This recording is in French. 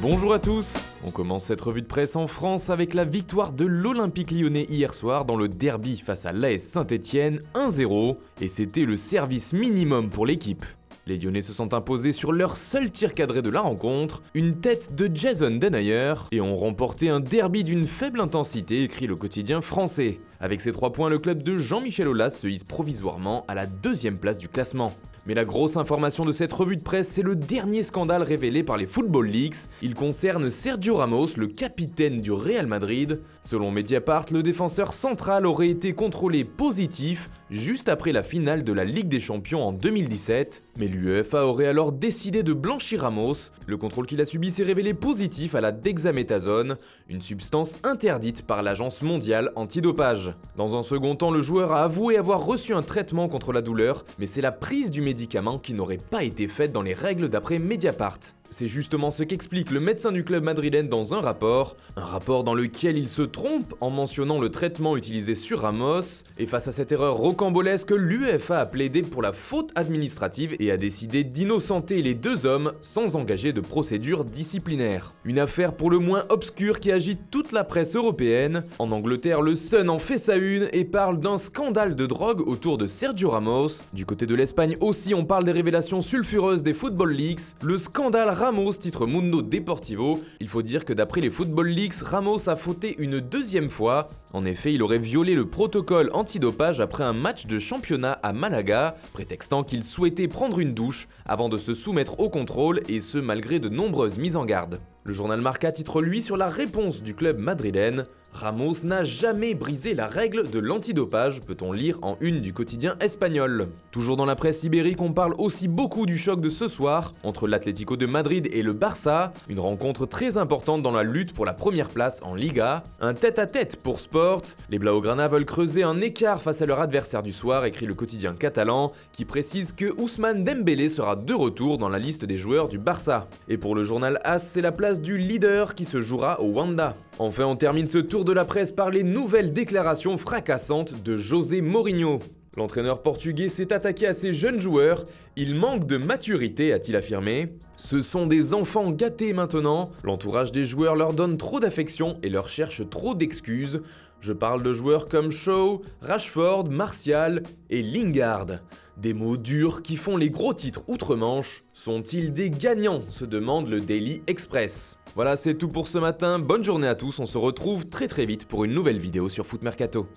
Bonjour à tous. On commence cette revue de presse en France avec la victoire de l'Olympique Lyonnais hier soir dans le derby face à l'AS Saint-Etienne 1-0, et c'était le service minimum pour l'équipe. Les Lyonnais se sont imposés sur leur seul tir cadré de la rencontre, une tête de Jason Denayer, et ont remporté un derby d'une faible intensité, écrit le quotidien français. Avec ces 3 points, le club de Jean-Michel Aulas se hisse provisoirement à la 2e place du classement. Mais la grosse information de cette revue de presse, c'est le dernier scandale révélé par les Football Leaks. Il concerne Sergio Ramos, le capitaine du Real Madrid. Selon Mediapart, le défenseur central aurait été contrôlé positif juste après la finale de la Ligue des Champions en 2017. Mais l'UEFA aurait alors décidé de blanchir Ramos. Le contrôle qu'il a subi s'est révélé positif à la dexaméthasone, une substance interdite par l'Agence mondiale antidopage. Dans un second temps, le joueur a avoué avoir reçu un traitement contre la douleur, mais c'est la prise du médicament qui n'aurait pas été faite dans les règles d'après Mediapart. C'est justement ce qu'explique le médecin du club madrilène dans un rapport dans lequel il se trompe en mentionnant le traitement utilisé sur Ramos, et face à cette erreur rocambolesque, l'UEFA a plaidé pour la faute administrative et a décidé d'innocenter les 2 hommes sans engager de procédure disciplinaire. Une affaire pour le moins obscure qui agite toute la presse européenne. En Angleterre, le Sun en fait sa une et parle d'un scandale de drogue autour de Sergio Ramos. Du côté de l'Espagne aussi, on parle des révélations sulfureuses des Football Leaks. Le scandale Ramos, titre Mundo Deportivo. Il faut dire que d'après les Football Leaks, Ramos a fauté une 2e fois. En effet, il aurait violé le protocole antidopage après un match de championnat à Malaga, prétextant qu'il souhaitait prendre une douche avant de se soumettre au contrôle, et ce malgré de nombreuses mises en garde. Le journal Marca titre lui sur la réponse du club madrilène. Ramos n'a jamais brisé la règle de l'antidopage, peut-on lire en une du quotidien espagnol. Toujours dans la presse ibérique, on parle aussi beaucoup du choc de ce soir entre l'Atlético de Madrid et le Barça, une rencontre très importante dans la lutte pour la première place en Liga. Un tête-à-tête pour Sport. Les Blaugrana veulent creuser un écart face à leur adversaire du soir, écrit le quotidien catalan, qui précise que Ousmane Dembélé sera de retour dans la liste des joueurs du Barça. Et pour le journal AS, c'est la place du leader qui se jouera au Wanda. Enfin, on termine ce tour de la presse par les nouvelles déclarations fracassantes de José Mourinho. L'entraîneur portugais s'est attaqué à ses jeunes joueurs. Il manque de maturité, a-t-il affirmé. Ce sont des enfants gâtés maintenant. L'entourage des joueurs leur donne trop d'affection et leur cherche trop d'excuses. Je parle de joueurs comme Shaw, Rashford, Martial et Lingard. Des mots durs qui font les gros titres outre-Manche. Sont-ils des gagnants, se demande le Daily Express. Voilà, c'est tout pour ce matin. Bonne journée à tous, on se retrouve très vite pour une nouvelle vidéo sur Foot Mercato.